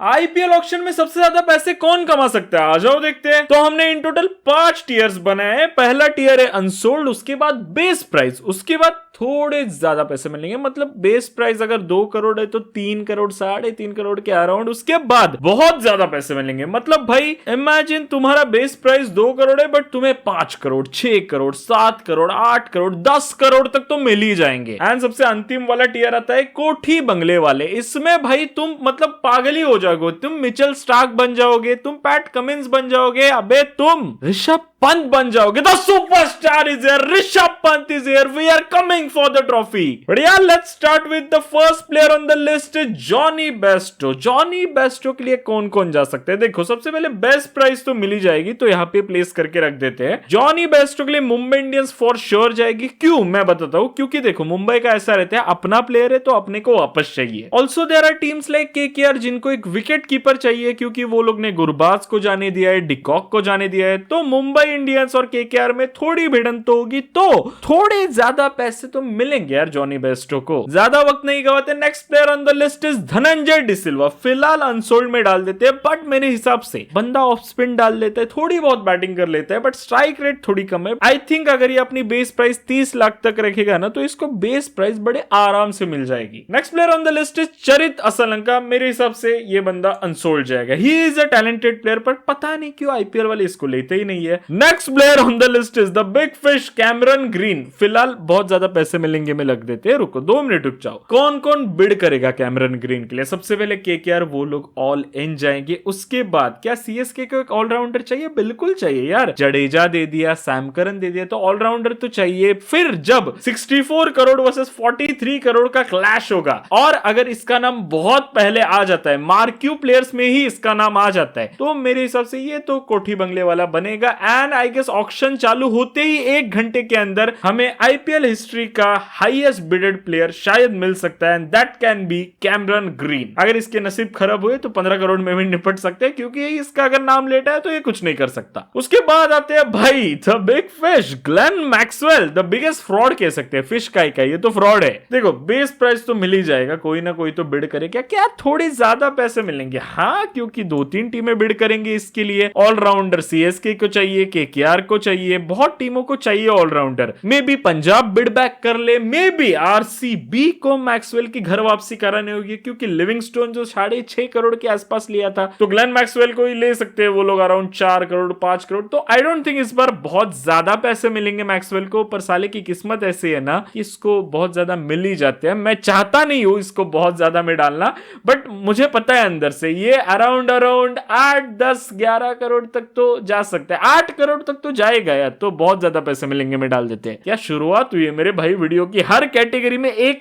IPL auction में सबसे ज्यादा पैसे कौन कमा सकता है, आ जाओ देखते हैं। तो हमने इन टोटल 5 टीयर्स बनाए हैं। पहला टीयर है अनसोल्ड, उसके बाद बेस प्राइस, उसके बाद थोड़े ज्यादा पैसे मिलेंगे, मतलब बेस प्राइस अगर 2 करोड़ है तो 3 करोड़ 3.5 करोड़ के अराउंड, उसके बाद बहुत ज्यादा पैसे मिलेंगे। मतलब भाई इमेजिन तुम्हारा बेस प्राइस 2 करोड़ है बट तुम्हें 5 करोड़ 6 करोड़ 7 करोड़ 8 करोड़ 10 करोड़ तक तो मिल ही जाएंगे। एंड सबसे अंतिम वाला टीयर आता है कोठी बंगले वाले। इसमें भाई तुम मतलब पागल ही हो जाओगे, तुम मिचेल स्टार्क बन जाओगे, तुम पैट कमिंस बन जाओगे, अबे तुम ऋषभ पंत बन जाओगे। The superstar is here, Rishabh Pant is here, we are coming for the trophy. बढ़िया, let's start with the first player on the list, Jonny Bairstow. Jonny Bairstow के लिए कौन कौन जा सकते हैं? देखो सबसे पहले बेस्ट प्राइस तो मिल ही जाएगी, तो यहाँ पे प्लेस करके रख देते हैं। जॉनी बेस्टो के लिए मुंबई इंडियंस फॉर श्योर जाएगी। क्यों, मैं बताता हूँ। क्योंकि देखो मुंबई का ऐसा रहता है, अपना प्लेयर है तो अपने को वापस चाहिए। Also there are teams like KKR जिनको एक विकेट कीपर चाहिए, क्योंकि वो लोग ने गुरबाज को जाने दिया है, डिकॉक को जाने दिया है। तो मुंबई इंडियंस और केकेआर में थोड़ी भिड़ंत होगी, तो थोड़े ज्यादा पैसे तो मिलेंगे यार जॉनी बेस्टो को। ज्यादा वक्त नहीं गवाते, next player on the list is Dhananjaya de Silva. फिलहाल अनसोल्ड में डाल देते हैं, बट मेरे हिसाब से बंदा ऑफ स्पिन डाल देता है, थोड़ी बहुत बैटिंग कर लेता है, बट स्ट्राइक रेट थोड़ी कम है। आई थिंक अगर ये अपनी बेस प्राइस 30 लाख तक रखेगा ना, तो इसको बेस प्राइस बड़े आराम से मिल जाएगी। Next player on the list is Charith Asalanka. मेरे हिसाब से ये बंदा अनसोल्ड जाएगा। He is a talented player, पर पता नहीं क्यों आईपीएल वाले इसको लेते ही नहीं है। Next player on the list is the big fish Cameron green. फिलहाल बहुत ज्यादा पैसे मिलेंगे में लग देते हैं, रुको 2 मिनट रुक जाओ। कौन कौन बिड करेगा कैमरन ग्रीन के लिए? सबसे पहले केकेआर, वो लोग ऑल इन जाएंगे। उसके बाद क्या सीएसके को एक ऑलराउंडर चाहिए? बिल्कुल चाहिए यार। जडेजा दे दिया, सैम करन दे दिया, तो ऑलराउंडर तो चाहिए। फिर जब 64 करोड़ वर्सेस 43 करोड़ का क्लैश होगा, और अगर इसका नाम बहुत पहले आ जाता है, मार्क्यू प्लेयर्स में ही इसका नाम आ जाता है, तो मेरे हिसाब से ये तो कोठी बंगले वाला बनेगा। एंड आई गेस ऑक्शन चालू होते ही 1 घंटे के अंदर हमें आईपीएल हिस्ट्री का हाईएस्ट बिडेड प्लेयर शायद मिल सकता है, and that can be Cameron green. अगर इसके नसीब खराब हुए तो 15 करोड़ में भी निपट सकते हैं, क्योंकि इसका अगर नाम लेटा है तो ये कुछ नहीं कर सकता। उसके बाद आते हैं भाई the big fish Glenn Maxwell. The biggest fraud कह सकते हैं, फिश का ये तो फ्रॉड है। देखो बेस प्राइस तो मिल ही जाएगा, कोई ना कोई तो बिड करेगा। क्या थोड़े ज्यादा पैसे मिलेंगे? हाँ, क्योंकि 2-3 टीमें बिड करेंगे इसके लिए। ऑलराउंडर सीएसके को चाहिए, केकेआर को चाहिए, बहुत टीमों को चाहिए allrounder. May be Punjab bid back कर ले, मे बी आरसीबी को मैक्सवेल की घर वापसी करानी होगी, क्योंकि लिविंगस्टोन जो 6.5 करोड़ के आसपास लिया था, तो ग्लेन मैक्सवेल को ही ले सकते हैं वो लोग अराउंड 4 करोड़ 5 करोड़। तो आई डोंट थिंक इस बार बहुत ज्यादा पैसे मिलेंगे मैक्सवेल को, पर साले की किस्मत ऐसी है ना कि इसको बहुत ज्यादा मिल ही जाते हैं। मैं चाहता नहीं हूं इसको बहुत ज्यादा में डालना, बट मुझे पता है अंदर से ये अराउंड 8 10 11 करोड़ तक तो जा सकता है। 8 करोड़ तक तो जाएगा यार, तो बहुत ज्यादा पैसे मिलेंगे में डाल देते हैं। क्या शुरुआत हुई है मेरे भाई वीडियो की। हर कैटेगरी में एक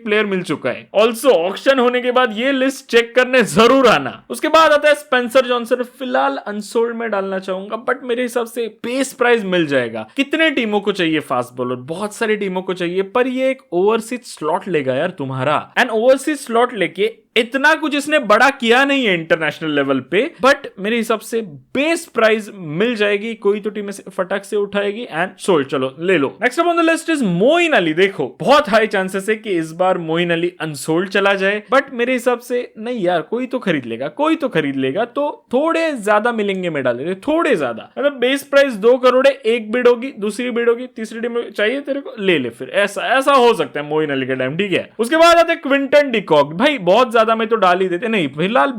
प्लेयर मिल चुका है। ऑल्सो ऑक्शन होने के बाद ये लिस्ट चेक करने जरूर आना। उसके बाद आता है स्पेंसर जॉनसन। फिलहाल अनसोल्ड में डालना चाहूंगा, बट मेरे हिसाब से बेस प्राइस मिल जाएगा। कितने टीमों को चाहिए फास्ट बॉलर? बहुत सारी टीमों को चाहिए, पर ये एक ओवरसीज स्लॉट लेगा यार तुम्हारा। एंड ओवरसीज स्लॉट लेके इतना कुछ इसने बड़ा किया नहीं है इंटरनेशनल लेवल पे, बट मेरे हिसाब से बेस प्राइस मिल जाएगी। कोई तो टीम से फटक से उठाएगी एंड सोल्ड। चलो ले लो। Next on the list is Moeen Ali. देखो बहुत हाई चांसेस है कि इस बार मोइन अली अनसोल्ड चला जाए, बट मेरे हिसाब से नहीं यार, कोई तो खरीद लेगा, कोई तो खरीद लेगा। तो थोड़े ज्यादा मिलेंगे में डाले, थोड़े ज्यादा। मतलब बेस प्राइस 2 करोड़ है, एक बिड होगी, दूसरी बिड होगी, तीसरी टीम चाहिए तेरे को, ले ले। फिर ऐसा हो सकता है मोइन अली के टाइम, ठीक है। उसके बाद आते क्विंटन डिकॉक। भाई बहुत ज्यादा में तो डाल ही देते नहीं। फिलहाल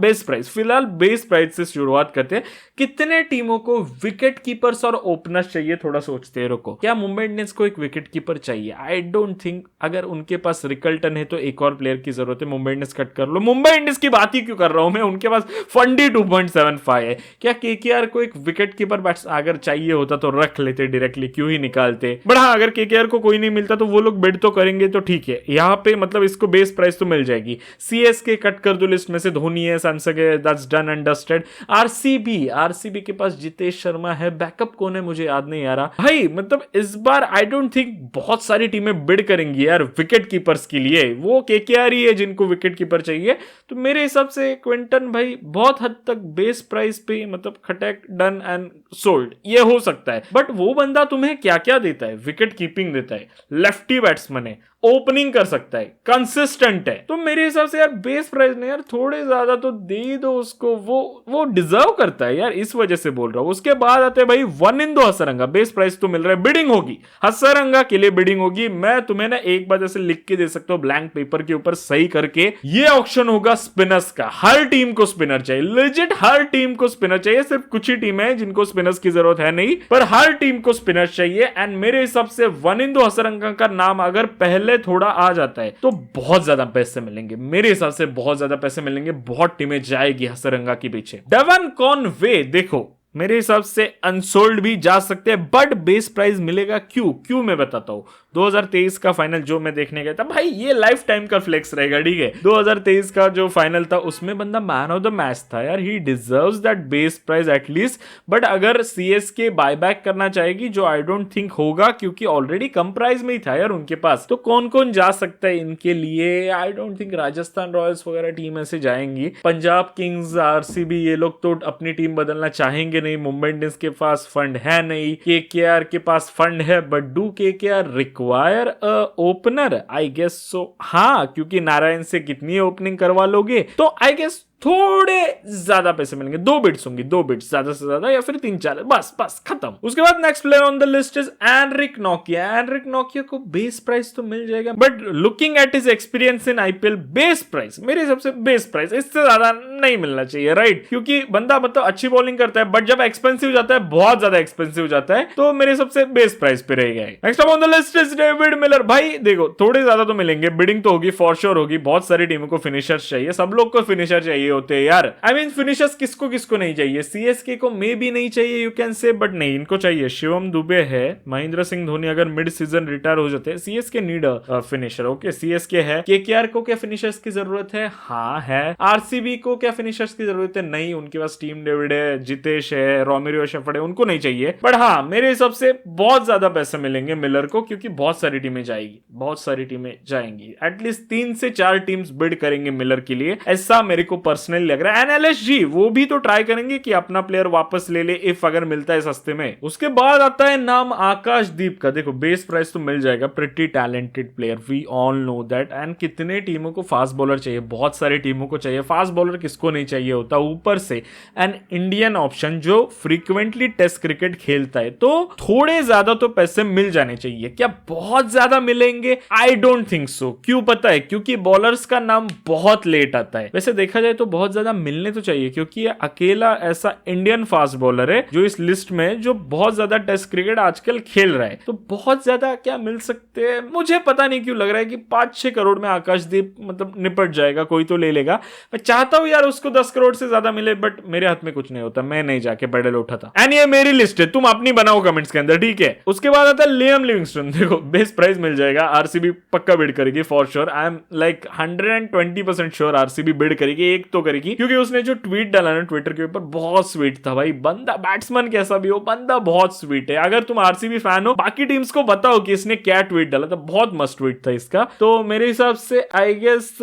बेस प्राइस से शुरुआत करते हैं। कितने टीमों को विकेट कीपर्स और ओपनर्स चाहिए? थोड़ा सोचते हैं, रुको। क्या मुंबई इंडियंस को एक विकेट कीपर चाहिए? I don't think. अगर उनके पास रिकल्टन है तो एक और प्लेयर की जरूरत है। मुंबई इंडियंस कट कर लो। मुंबई इंडियंस की बात ही क्यों कर रहा हूं मैं, उनके पास फंडी 2.75 है। क्या केकेआर को एक विकेट कीपर अगर चाहिए होता तो रख लेते डायरेक्टली, क्यों ही निकालते। बट हाँ, अगर केकेआर को कोई नहीं मिलता तो वो लोग बिड तो करेंगे, तो ठीक है। यहाँ पे मतलब इसको बेस प्राइस तो मिल जाएगी। सीएसके कट कर दो लिस्ट में से, धोनी है, सैमसंग है, that's done and dusted. RCB के पास जितेश शर्मा है, बैकअप कौन है मुझे याद नहीं आ रहा भाई। मतलब इस बार आई डोंट थिंक बहुत सारी टीमें बिड करेंगी यार विकेट कीपर्स के लिए। वो केकेआर ही है जिनको विकेट कीपर चाहिए। तो मेरे हिसाब से क्विंटन भाई बहुत हद तक बेस प्राइस पे मतलब खटक डन एंड सोल्ड ये हो सकता है। बट वो बंदा तुम्हें क्या क्या देता है? विकेट कीपिंग देता है, लेफ्टी बैट्समैन है, ओपनिंग कर सकता है, कंसिस्टेंट है, तो मेरे हिसाब से यार बेस प्राइस में यार थोड़े ज्यादा तो दे दो उसको, वो डिजर्व करता है यार, इस वजह से बोल रहा हूं। उसके बाद आते हैं भाई 1-2 हसरंगा, बेस प्राइस तो मिल रहा है, बिडिंग होगी हसरंगा के लिए, बिडिंग होगी। मैं तुम्हें ना एक बार जैसे लिख के दे सकता हूं ब्लैंक पेपर के ऊपर सही करके, ये ऑक्शन होगा स्पिनर्स का। हर टीम को स्पिनर चाहिए, लेजिट हर टीम को स्पिनर चाहिए, सिर्फ कुछ ही टीम है जिनको स्पिनर्स की जरूरत है नहीं, पर हर टीम को स्पिनर चाहिए। एंड मेरे हिसाब से 1-2 हसरंगा का नाम अगर पहले थोड़ा आ जाता है तो बहुत ज्यादा पैसे मिलेंगे, मेरे हिसाब से बहुत ज्यादा पैसे मिलेंगे, बहुत टीमें जाएगी हसरंगा के पीछे। डेवन कॉनवे देखो मेरे हिसाब से अनसोल्ड भी जा सकते हैं, बट बेस प्राइस मिलेगा। क्यों मैं बताता हूं। 2023 का फाइनल जो मैं देखने गया था भाई, ये लाइफ टाइम का फ्लेक्स रहेगा, ठीक है। 2023 का जो फाइनल था उसमें बंदा मैन ऑफ द मैच था यार, ही deserves that base price at least. But अगर सीएसके बायबैक करना चाहेगी, जो आई डोंट थिंक होगा क्योंकि ऑलरेडी कम प्राइस में ही था यार उनके पास, तो कौन कौन जा सकता है इनके लिए, I don't think Rajasthan Royals वगैरह टीम ऐसे जाएंगी। पंजाब किंग्स, आरसीबी, ये लोग तो अपनी टीम बदलना चाहेंगे नहीं, मुंबई इंडियंस के पास फंड है नहीं, केकेआर के पास फंड है, but do KKR require a opener? I guess so हाँ, क्योंकि नारायण से कितनी ओपनिंग करवा लोगे, तो आई गेस थोड़े ज्यादा पैसे मिलेंगे, 2 बिट्स होंगी, 2 बिट्स ज्यादा से ज्यादा, या फिर 3-4, बस खत्म। उसके बाद next player on the list is Anrich नोकिया। एनरिक नोकिया को बेस प्राइस तो मिल जाएगा, but looking at his experience in IPL, base price मेरे हिसाब से बेस प्राइस इससे ज्यादा नहीं मिलना चाहिए, राइट। क्योंकि बंदा मतलब अच्छी बॉलिंग करता है, बट जब एक्सपेंसिव जाता है, बहुत ज्यादा एक्सपेंसिव जाता है, तो मेरे हिसाब से बेस प्राइस पे रहेगा। Next on the list is David Miller. भाई देखो थोड़े ज्यादा तो मिलेंगे, बिडिंग तो होगी फॉर श्योर होगी, बहुत सारी टीमों को फिनिशर्स चाहिए, सब लोग को फिनिशर चाहिए होते हैं यार। आई मीन फिनिशर्स किसको नहीं चाहिए, सीएसके को मे भी नहीं चाहिए यू कैन से, बट नहीं इनको चाहिए। शिवम दुबे है, महेंद्र सिंह धोनी अगर मिड सीजन रिटायर हो जाते हैं, CSK need a finisher, okay. CSK है, केकेआर को क्या फिनिशर्स की जरूरत है? हाँ है। आरसीबी को क्या फिनिशर्स की जरूरत है? नहीं, उनके पास टीम डेविड है, जितेश है, रोमेरियो शेफर्ड है, उनको नहीं चाहिए। बट हाँ मेरे हिसाब से बहुत ज्यादा पैसे मिलेंगे मिलर को, क्योंकि बहुत सारी टीमें जाएगी, बहुत सारी टीमें जाएंगी, एटलीस्ट 3 से 4 टीम्स बिड करेंगे मिलर के लिए, ऐसा मेरे को पर्सनली लग रहा है। एनएलएसजी वो भी तो ट्राई करेंगे कि अपना प्लेयर वापस ले ले, इफ अगर मिलता है सस्ते में। उसके बाद आता है नाम आकाशदीप का। देखो बेस प्राइस तो मिल जाएगा, pretty talented player, we all know that. And कितने टीमों को फास्ट बॉलर चाहिए, बहुत सारी टीमों को चाहिए फास्ट बॉलर, किसको नहीं चाहिए होता। ऊपर से एन इंडियन ऑप्शन जो फ्रीक्वेंटली टेस्ट क्रिकेट खेलता है, तो थोड़े ज्यादा तो पैसे मिल जाने चाहिए। क्या बहुत ज्यादा मिलेंगे? I don't think so. क्यों पता है? क्योंकि बॉलर्स का नाम बहुत लेट आता है। वैसे देखा जाए तो बहुत ज्यादा मिलने तो चाहिए, क्योंकि ये अकेला ऐसा इंडियन फास्ट बॉलर है जो इस लिस्ट में जो बहुत ज्यादा टेस्ट क्रिकेट आजकल खेल रहा है। तो बहुत ज्यादा क्या मिल सकते हैं, मुझे पता नहीं क्यों लग रहा है कि 5-6 करोड़ में आकाशदीप मतलब निपट जाएगा, कोई तो ले लेगा। मैं चाहता हूं यार उसको 10 करोड़ से ज्यादा मिले, बट मेरे हाथ में कुछ नहीं होता, मैं नहीं जाके पैडल उठाता। एंड ये मेरी लिस्ट है, तुम अपनी बनाओ कमेंट्स के अंदर, ठीक है। उसके बाद आता है लियम लिविंगस्टन। देखो बेस प्राइस मिल जाएगा, आरसीबी पक्का बिड करेगी for sure. I am like 120% sure RCB bid करेगी, एक तो करेगी, क्योंकि उसने जो ट्वीट डाला ना ट्विटर के ऊपर बहुत स्वीट था भाई। बंदा बैट्समैन कैसा भी हो, बंदा बहुत स्वीट है। अगर तुम आरसीबी फैन हो, बाकी टीम्स को बताओ कि इसने क्या ट्वीट डाला था, बहुत मस्त ट्वीट था इसका। तो मेरे हिसाब से आई गेस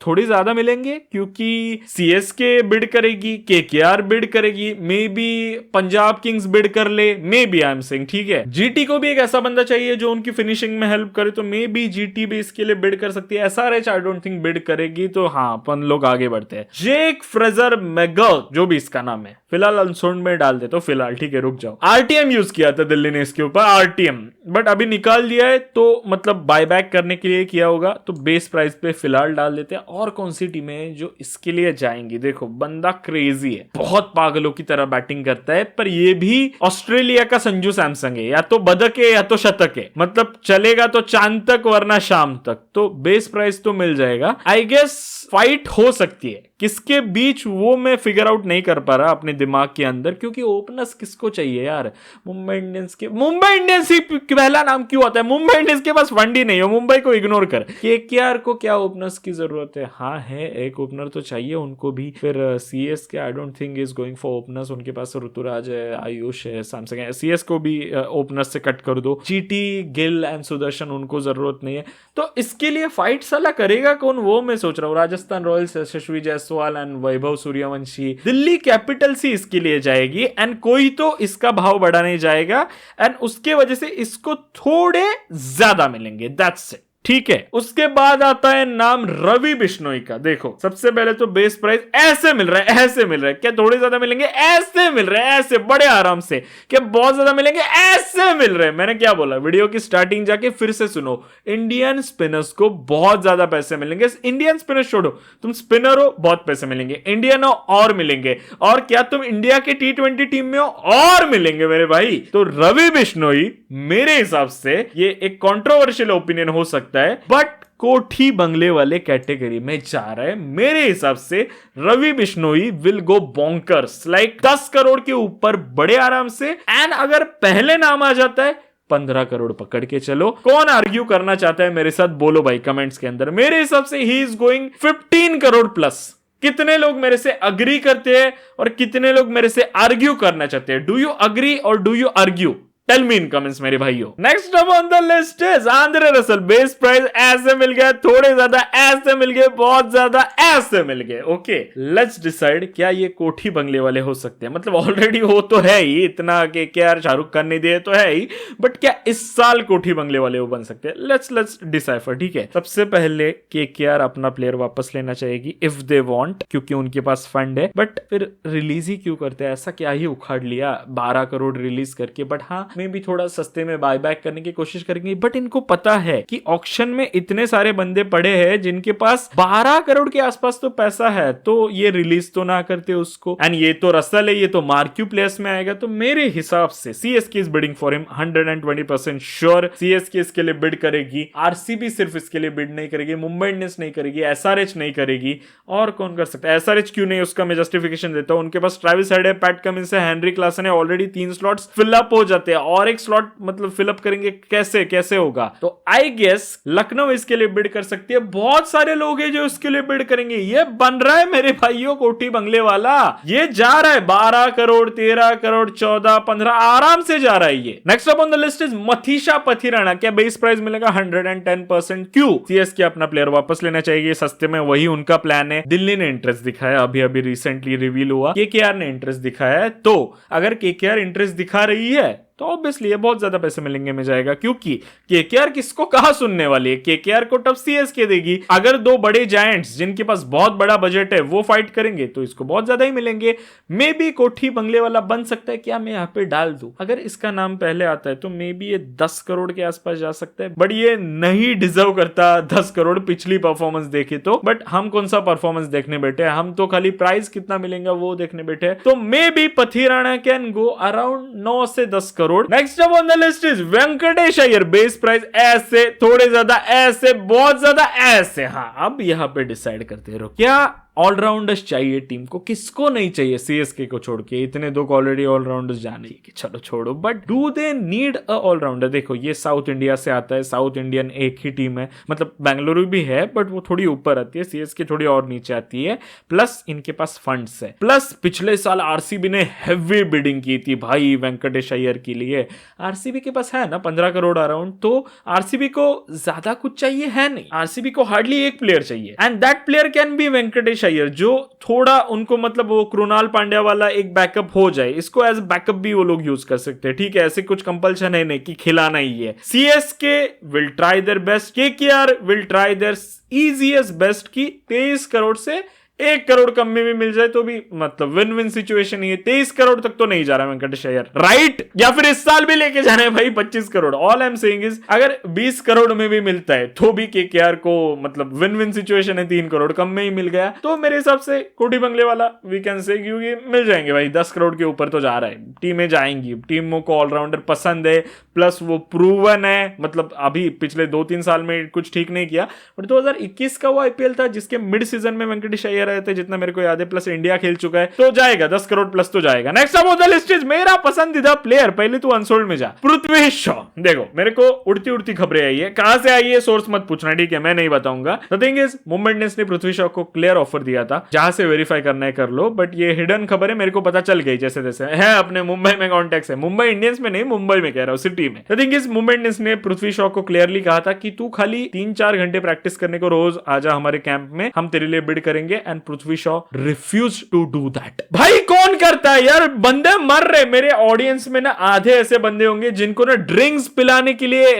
थोड़ी ज्यादा मिलेंगे, क्योंकि सीएसके बिड करेगी, केकेआर बिड करेगी, may be Punjab Kings bid कर ले, may be I am saying, ठीक है। जीटी को भी एक ऐसा बंदा चाहिए जो उनकी फिनिशिंग में हेल्प करे, तो मे बी जीटी भी इसके लिए बिड कर सकती है। SRH I don't think bid करेगी, तो हाँ अपन लोग आगे बढ़ते हैं। जेक फ्रेजर मैगल, जो भी इसका नाम है, फिलहाल अनसोल्ड में डाल देता हूं फिलहाल, ठीक है रुक जाओ। आरटीएम यूज किया था दिल्ली ने इसके ऊपर, आरटीएम, बट अभी निकाल दिया है, तो मतलब बायबैक करने के लिए किया होगा, तो बेस प्राइस पे फिलहाल डाल देते हैं। और कौन सी टीमें हैं जो इसके लिए जाएंगी? देखो बंदा क्रेजी है, बहुत पागलों की तरह बैटिंग करता है, पर ये भी ऑस्ट्रेलिया का संजू सैमसंग है, या तो बदक है या तो शतक है, मतलब चलेगा तो चांद तक वरना शाम तक। तो बेस प्राइस तो मिल जाएगा। आई गेस फाइट हो सकती है किसके बीच, वो मैं फिगर आउट नहीं कर पा रहा अपने दिमाग के अंदर, क्योंकि ओपनर्स किसको चाहिए यार? मुंबई इंडियंस ही पहला नाम क्यों आता है? मुंबई इंडियंस के पास फंड ही नहीं हो, मुंबई को इग्नोर कर। केकेआर को क्या ओपनर्स की जरूरत है? हाँ है, एक ओपनर तो चाहिए उनको भी। फिर CSK I don't think is going for openers, उनके पास ऋतुराज है, आयुष है, सैमसंग है। सीएस को भी ओपनर्स से कट कर दो। जीटी, गिल एंड सुदर्शन, उनको जरूरत नहीं है। तो इसके लिए फाइट साला करेगा कौन, वो मैं सोच रहा हूँ। Rajasthan Royals, Yashasvi Jaiswal and Vaibhav Suryavanshi. Delhi Capitals ही इसके लिए जाएगी, एंड कोई तो इसका भाव बढ़ाने जाएगा, एंड उसके वजह से इसको थोड़े ज्यादा मिलेंगे, दैट्स इट, ठीक है। उसके बाद आता है नाम रवि बिश्नोई का। देखो सबसे पहले तो बेस प्राइस ऐसे मिल रहा है, ऐसे मिल रहा है, क्या थोड़े ज्यादा मिलेंगे? ऐसे मिल रहे हैं, ऐसे बड़े आराम से। क्या बहुत ज्यादा मिलेंगे? ऐसे मिल रहे हैं। मैंने क्या बोला? वीडियो की स्टार्टिंग जाके फिर से सुनो। इंडियन स्पिनर्स को बहुत ज्यादा पैसे मिलेंगे। इंडियन स्पिनर्स छोड़ो, तुम स्पिनर हो, बहुत पैसे मिलेंगे। इंडियन हो और मिलेंगे, और क्या तुम इंडिया के T20 टीम में हो और मिलेंगे मेरे भाई। तो रवि बिश्नोई मेरे हिसाब से ये एक कंट्रोवर्शियल ओपिनियन हो सकता है, बट कोठी बंगले वाले कैटेगरी में जा रहा है। मेरे हिसाब से Ravi Bishnoi will go bonkers, like 10 crore के ऊपर बड़े आराम से। एंड अगर पहले नाम आ जाता है 15 करोड़ पकड़ के चलो। कौन आर्ग्यू करना चाहता है मेरे साथ? बोलो भाई कमेंट्स के अंदर। मेरे हिसाब से he is going 15 crore plus. कितने लोग मेरे से अग्री करते हैं और कितने लोग मेरे से आर्ग्यू करना चाहते हैं? डू यू अग्री और do you argue? Tell me in comments मेरे भाइयों। Next up on the list is Andre Russell. Base price ऐसे मिल गया, थोड़े ज्यादा ऐसे मिल गए, बहुत ज्यादा ऐसे मिल गए। ओके, लेट्स डिसाइड क्या ये कोठी बंगले वाले हो सकते हैं? मतलब ऑलरेडी हो तो है ही, इतना के यार शाहरुख खान ने दिए तो है ही, बट क्या इस साल कोठी बंगले वाले वो बन सकते हैं? Let's decipher. ठीक है, सबसे पहले KKR अपना प्लेयर वापस लेना चाहेगी इफ दे वांट, क्योंकि उनके पास फंड है। बट फिर रिलीज ही क्यों करते हैं? ऐसा क्या ही उखाड़ लिया 12 करोड़ रिलीज करके? बट हाँ, में भी थोड़ा सस्ते में बाय बैक करने की कोशिश करेंगे। बट इनको पता है कि ऑक्शन में इतने सारे बंदे पड़े हैं जिनके पास 12 करोड़ के आसपास तो पैसा है, तो ये रिलीज तो ना करते उसको। एंड ये तो रसल है, ये तो मार्क्यू प्लेयर्स में आएगा। तो मेरे हिसाब से CSK is bidding for him 120% sure. CSK इसके लिए बिड करेगी। RCB सिर्फ इसके लिए बिड नहीं करेगी, मुंबई इंडियंस नहीं करेगी, SRH नहीं करेगी। और कौन कर सकता है? SRH क्यों नहीं? उसका मैं जस्टिफिकेशन देता हूं। उनके पास ट्रेविस हेड है, पैट कमिंस है, हेनरी क्लासन है। ऑलरेडी 3 स्लॉट्स फिलअप हो जाते हैं, और एक स्लॉट मतलब फिलअप करेंगे कैसे होगा? तो आई गेस लखनऊ इसके लिए बिड कर सकती है। बहुत सारे लोग हैं जो इसके लिए बिड करेंगे। ये बन रहा है मेरे भाइयों कोठी बंगले वाला। ये जा रहा है 12 करोड़, 13 करोड़, 14, 15 आराम से जा रहा है ये। Next up on the list is Matheesha Pathirana. क्या बेस प्राइस मिलेगा 110%? क्यों? CSK अपना प्लेयर वापस लेना चाहिए सस्ते में, वही उनका प्लान है। दिल्ली ने इंटरेस्ट दिखाया, अभी रिसेंटली रिवील हुआ। KKR ने इंटरेस्ट दिखाया है। तो अगर KKR इंटरेस्ट दिखा रही है तो ऑब्वियसली ये बहुत ज्यादा पैसे मिलेंगे में जाएगा, क्योंकि KKR किसको कहा सुनने वाली है? KKR को टफ CSK देगी। अगर दो बड़े जायंट्स जिनके पास बहुत बड़ा बजट है वो फाइट करेंगे तो इसको बहुत ज्यादा ही मिलेंगे। मे बी कोठी बंगले वाला बन सकता है। क्या मैं यहाँ पे डाल दूं? अगर इसका नाम पहले आता है तो मे बी ये 10 करोड़ के आसपास जा सकता है, बट ये नहीं डिजर्व करता 10 करोड़ पिछली परफॉर्मेंस देखे तो। बट हम कौन सा परफॉर्मेंस देखने बैठे हैं? हम तो खाली प्राइस कितना मिलेगा वो देखने बैठे हैं। तो may be Pathirana can go around 9 से 10 crore. Next up on the list is Venkatesh Iyer. Base price ऐसे, थोड़े ज्यादा ऐसे, बहुत ज्यादा ऐसे। हाँ, अब यहाँ पे डिसाइड करते रहो क्या ऑलराउंडर्स चाहिए टीम को, किसको नहीं चाहिए? CSK को छोड़ के इतने दो ऑलरेडी ऑलराउंडर्स जाने की, चलो छोड़ो। But do they need a allrounder? देखो ये साउथ इंडिया से आता है, साउथ इंडियन एक ही टीम है, मतलब बेंगलुरु भी है बट वो थोड़ी ऊपर आती है, CSK थोड़ी और नीचे आती है। प्लस इनके पास फंड्स है। प्लस पिछले साल RCB ने हैवी बिडिंग की थी भाई वेंकटेश अय्यर के लिए। RCB के पास है ना 15 करोड़ अराउंड, तो RCB को ज्यादा कुछ चाहिए है नहीं। RCB को हार्डली एक प्लेयर चाहिए, and that player can be Venkatesh Iyer, जो थोड़ा उनको मतलब वो कृणाल पांड्या वाला एक बैकअप हो जाए। इसको एज बैकअप भी वो लोग यूज कर सकते हैं। ठीक है, ऐसे कुछ कंपल्शन है नहीं कि खिलाना ही है। CSK will try their best, KKR will try their easiest best की 23 करोड़ से 1 करोड़ कम में भी मिल जाए तो भी मतलब विन विन सिचुएशन ही है। 23 करोड़ तक तो नहीं जा रहा वेंकटेश अय्यर, राइट? या फिर इस साल भी लेके जाना है भाई 25 crore. All I am saying is अगर 20 करोड़ में भी मिलता है तो भी KKR को मतलब विन विन सिचुएशन है। 3 करोड़ कम में ही मिल गया तो मेरे हिसाब से कोठी बंगले वाला वी कैन से क्योंकि मिल जाएंगे भाई। 10 करोड़ के ऊपर तो जा रहा है, टीमें जाएंगी, टीमों को ऑलराउंडर पसंद है, प्लस वो प्रूवन है। मतलब अभी पिछले 2-3 साल में कुछ ठीक नहीं किया, बट 2021 का वो IPL था जिसके मिड सीजन में वेंकटेश अय्यर रहे थे जितना मेरे को याद है, प्लस इंडिया खेल चुका है तो जाएगा 10 करोड़ प्लस तो जाएगा। Next up on the list is मेरा पसंदीदा प्लेयर, पहले तू अनसोल्ड में जा, पृथ्वी शॉ। देखो मेरे को उड़ती उड़ती खबरें आई है, कहां से आई है सोर्स मत पूछना, ठीक है, मैं नहीं बताऊंगा। The thing is Mumbai Indians ने पृथ्वी शॉ को क्लियर ऑफर दिया था, जहां से वेरीफाई करना है कर लो, बट ये हिडन खबर है, मेरे को पता चल गई जैसे तैसे है। अपने मुंबई में कॉन्टेक्ट है, मुंबई इंडियंस में नहीं, मुंबई में कह रहा हूं, सिटी में। The thing is Mumbai Indians ने पृथ्वी शॉ को क्लियरली कहा था कि तू खाली 3-4 घंटे प्रैक्टिस करने को रोज आजा हमारे कैंप में, हम तेरे लिए बिड करेंगे and and Prithvi Shaw refuse to do that. भाई कौन करता है यार, बंदे मर रहे। मेरे ऑडियंस में ना आधे ऐसे बंदे होंगे जिनको ना ड्रिंक्स पिलाने के लिए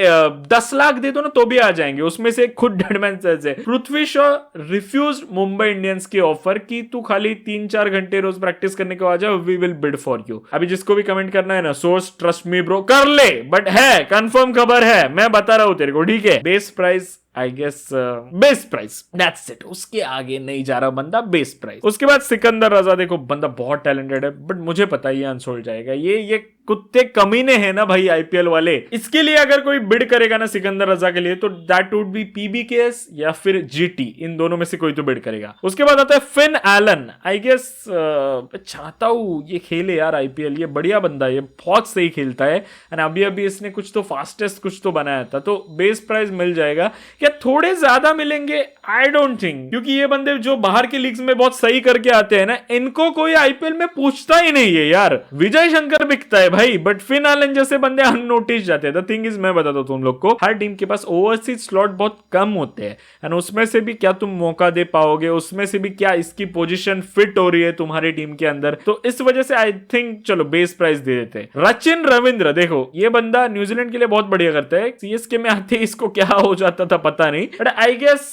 10 लाख दे दो ना तो भी आ जाएंगे, उसमें से खुद डेडमैन से। पृथ्वी शॉ रिफ्यूज मुंबई इंडियंस की ऑफर कि तू खाली 3-4 घंटे रोज प्रैक्टिस करने को आ जाओ, we will bid for you. अभी जिसको भी कमेंट करना है ना, सोर्स ट्रस्ट मी ब्रो, कर ले, बट है कंफर्म खबर है, मैं बता रहा हूं तेरे को, ठीक है। Base price I guess base price, that's it, उसके आगे नहीं जा रहा बंदा, बेस प्राइस। उसके बाद सिकंदर रजा, देखो बंदा बहुत टैलेंटेड है, बट मुझे पता है ये अनसोल्ड जाएगा। ये कुत्ते कमीने हैं ना भाई आईपीएल वाले। इसके लिए अगर कोई बिड करेगा ना सिकंदर रजा के लिए, तो दैट वुड बी पीबीकेएस या फिर जीटी, इन दोनों में से कोई तो बिड करेगा। उसके बाद आता है फिन एलन। आई गेस चाहता हूं ये खेले यार आईपीएल, ये बढ़िया बंदा है, ये बहुत सही खेलता है। एंड अभी इसने कुछ तो फास्टेस्ट कुछ तो बनाया था, तो बेस प्राइस मिल जाएगा। क्या थोड़े ज्यादा मिलेंगे? आई डोंट थिंक, क्योंकि ये बंदे जो बाहर के लीग्स में बहुत सही करके आते हैं ना, इनको कोई आईपीएल में पूछता ही नहीं है यार। विजय शंकर बिकता है भाई, बट फिन एलन जैसे बंदे अननोटिस जाते हैं। द थिंग इज, मैं बताता हूं तुम लोग को, हर टीम के पास ओवरसीज स्लॉट बहुत कम होते हैं, एंड उसमें से भी क्या तुम मौका दे पाओगे, उसमें से भी क्या इसकी पोजीशन फिट हो रही है तुम्हारी टीम के अंदर, तो इस वजह से आई थिंक चलो बेस प्राइस दे देते हैं। रचिन रविंद्र, देखो ये बंदा न्यूजीलैंड के लिए बहुत बढ़िया करता है, सीएसके में आते इसको क्या हो जाता था पता नहीं, but I guess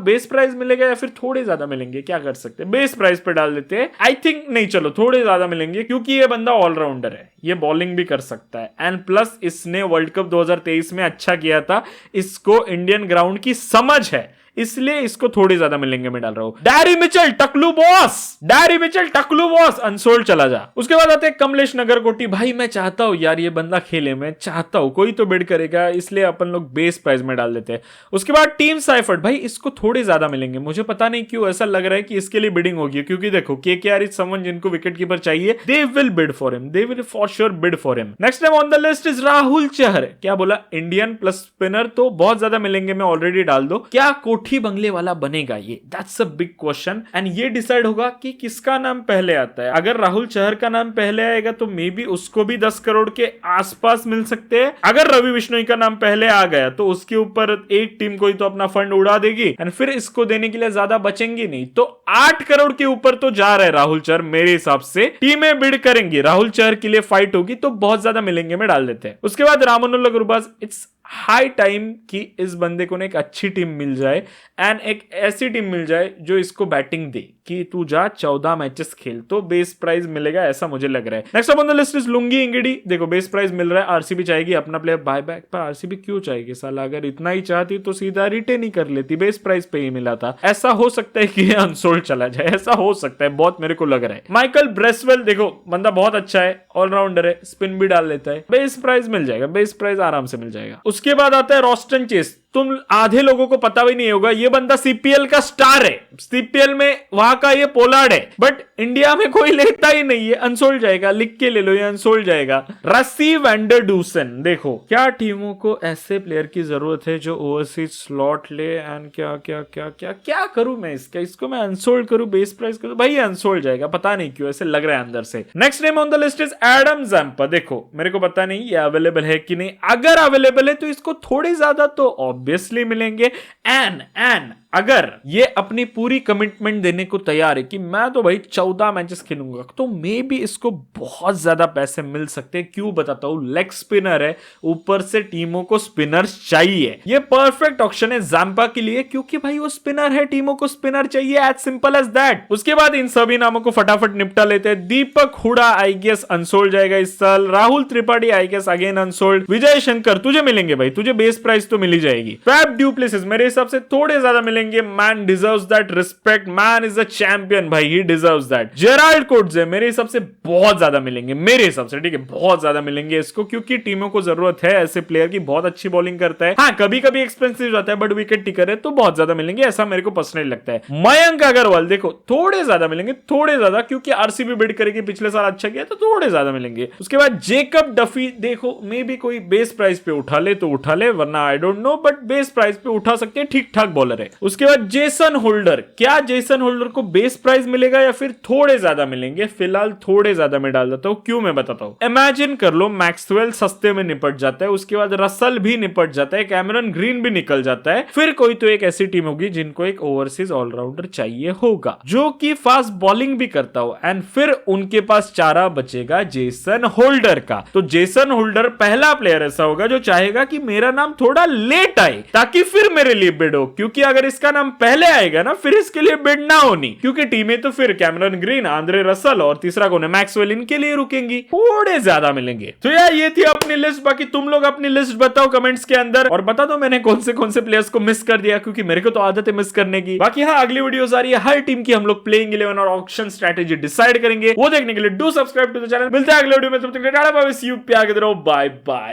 base price मिलेगा या फिर थोड़े ज्यादा मिलेंगे, क्या कर सकते हैं, बेस प्राइस पे डाल देते हैं। आई थिंक नहीं, चलो थोड़े ज्यादा मिलेंगे, क्योंकि ये बंदा ऑलराउंडर है, ये बॉलिंग भी कर सकता है, एंड प्लस इसने वर्ल्ड कप 2023 में अच्छा किया था, इसको इंडियन ग्राउंड की समझ है, इसलिए इसको थोड़े ज्यादा मिलेंगे, मैं डाल रहा हूं। डैरी मिचेल टकलू बॉस, डैरी मिचेल टकलू बॉस अनसोल्ड चला जा। उसके बाद आते हैं कमलेश नगरकोटी। भाई मैं चाहता हूं यार ये बंदा खेले, मैं चाहता हूं कोई तो बिड करेगा, इसलिए अपन लोग बेस प्राइस में डाल देते हैं। उसके बाद टीम साइफर्ट, भाई इसको थोड़े ज्यादा मिलेंगे, मुझे पता नहीं क्यों ऐसा लग रहा है कि इसके लिए बिडिंग होगी, क्योंकि देखो केकेआर इज समवन जिनको विकेट कीपर चाहिए, they will bid for him, they will for sure bid for him. Next time on the list is Rahul Chahar. क्या बोला, इंडियन प्लस स्पिनर, तो बहुत ज्यादा मिलेंगे, मैं ऑलरेडी डाल दो। क्या कोठी बंगले वाला बनेगा ये, that's a big question, and ये डिसाइड होगा कि किसका नाम पहले आता है। अगर राहुल चहर का नाम पहले आएगा तो मे बी उसको भी 10 करोड़ के आसपास मिल सकते हैं। अगर रवि बिश्नोई का नाम पहले आ गया तो उसके ऊपर एक टीम कोई तो अपना फंड उड़ा देगी, एंड फिर इसको देने के लिए ज्यादा बचेंगे नहीं, तो 8 करोड़ के ऊपर तो जा रहा है राहुल चहर मेरे हिसाब से। टीमें बिड करेंगी, राहुल चहर के लिए फाइट होगी, तो बहुत ज्यादा मिलेंगे, में डाल देते हैं। उसके बाद रामानुल्लाह गुरबाज, इट्स हाई टाइम कि इस बंदे को एक अच्छी टीम मिल जाए, एंड एक ऐसी टीम मिल जाए जो इसको बैटिंग दे कि तू जा 14 मैचेस खेल, तो बेस प्राइस मिलेगा, ऐसा मुझे लग रहा है। Next on the list is Lungi Ngidi. देखो बेस प्राइस मिल रहा है, आरसीबी चाहेगी अपना प्लेयर बाय बैक, पर आरसीबी क्यों चाहेगी साला, अगर इतना ही चाहती तो सीधा रिटेन ही कर लेती, बेस प्राइस पे ही मिला था। ऐसा हो सकता है कि अनसोल्ड चला जाए, ऐसा हो सकता है, बहुत मेरे को लग रहा है। माइकल ब्रेसवेल, देखो बंदा बहुत अच्छा है, ऑलराउंडर है, स्पिन भी डाल लेता है, बेस प्राइस मिल जाएगा, बेस प्राइस आराम से मिल जाएगा। उसके बाद आता है रॉस्टन चेस। तुम आधे लोगों को पता भी नहीं होगा, ये बंदा सीपीएल का स्टार है, सीपीएल में वहां का ये पोलार्ड है, बट इंडिया में कोई लेता ही नहीं है, अनसोल्ड जाएगा, लिख के ले लो, ये अनसोल्ड जाएगा। रसी वैंडरडूसन, देखो क्या टीमों को ऐसे प्लेयर की जरूरत है जो ओवरसीज स्लॉट ले, एंड क्या क्या क्या क्या क्या करूं मैं इसको मैं अनसोल्ड करूं, बेस प्राइस करूं, भाई अनसोल्ड जाएगा, पता नहीं क्यों ऐसे लग रहा है अंदर से। Next name on the list is Adam Zampa. देखो मेरे को पता नहीं ये अवेलेबल है कि नहीं, अगर अवेलेबल है तो इसको थोड़े ज्यादा तो ऑब्वियसली मिलेंगे, एंड अगर ये अपनी पूरी कमिटमेंट देने को तैयार है कि मैं तो भाई 14 मैचेस खेलूंगा, तो मे बी इसको बहुत ज्यादा पैसे मिल सकते हैं। क्यों बताता हूं, लेग स्पिनर है, ऊपर से टीमों को स्पिनर्स चाहिए, ये परफेक्ट ऑप्शन है जैम्पा के लिए, क्योंकि भाई वो स्पिनर है, टीमों को स्पिनर चाहिए, एज सिंपल एज दैट। उसके बाद इन सभी नामों को फटाफट निपटा लेते हैं। Deepak Hooda I guess unsold जाएगा इस साल। Rahul Tripathi I guess again unsold. Vijay Shankar तुझे मिलेंगे भाई, तुझे बेस प्राइस तो मिल ही जाएगी। फैब डू प्लेसिस मेरे हिसाब से थोड़े ज्यादा मिलेंगे, man deserves that respect, man is a champion भाई, ही डिजर्व्स दैट। जेराल्ड कोट्जे मेरे हिसाब से बहुत ज्यादा मिलेंगे, मेरे हिसाब से, ठीक है, बहुत ज्यादा मिलेंगे इसको, क्योंकि टीमों को जरूरत है ऐसे प्लेयर की, बहुत अच्छी बॉलिंग करता है। हाँ कभी कभी एक्सपेंसिव जाता है, बट विकेट टिकर है, तो बहुत ज्यादा मिलेंगे, ऐसा मेरे को पर्सनली लगता है। मयंक अग्रवाल देखो थोड़े ज्यादा मिलेंगे, थोड़े ज्यादा, क्योंकि आरसीबी बिड करेगी, पिछले साल अच्छा किया, तो थोड़े ज्यादा मिलेंगे। उसके बाद जेकब डफी, देखो मे बी कोई बेस प्राइस पे उठा ले तो उठा ले, वरना I don't know, but but base price पे उठा सकते हैं, ठीक ठाक बॉलर है। उसके बाद जेसन होल्डर, क्या जेसन होल्डर को बेस प्राइस मिलेगा या फिर थोड़े ज्यादा मिलेंगे? फिलहाल थोड़े ज्यादा में डाल देता हूं, क्यों मैं बताता हूं। इमेजिन कर लो मैक्सवेल सस्ते में निपट जाता है, उसके बाद रसल भी निपट जाता है, कैमरन ग्रीन भी निकल जाता है, फिर कोई तो एक ऐसी टीम होगी जिनको एक ओवरसीज ऑलराउंडर चाहिए होगा जो कि फास्ट बॉलिंग भी करता हो, एंड फिर उनके पास चारा बचेगा जेसन होल्डर का। तो जेसन होल्डर पहला प्लेयर ऐसा होगा जो चाहेगा कि मेरा नाम थोड़ा लेट आए ताकि फिर मेरे लिए बिड हो, क्योंकि अगर इसका नाम पहले आएगा ना फिर इसके लिए बिड ना होनी, क्योंकि टीमें तो फिर कैमरन ग्रीन, आंद्रे रसल और तीसरा कौन है, मैक्सवेल, इनके लिए रुकेंगी, थोड़े ज्यादा मिलेंगे। तो यार ये थी अपनी लिस्ट। बाकी तुम लोग अपनी लिस्ट बताओ कमेंट्स के अंदर और बता दो मैंने कौन से प्लेयर्स को मिस कर दिया, क्योंकि मेरे को तो आदत है मिस करने की। बाकी हाँ, अगली वीडियोस आ रही है हर टीम की, हम लोग प्लेइंग 11 और ऑक्शन स्ट्रेटेजी डिसाइड करेंगे, वो देखने के लिए do subscribe to the channel. मिलते हैं अगले वीडियो में, तब तक tata bye bye, see you, प्यार के रहो, बाय बाय।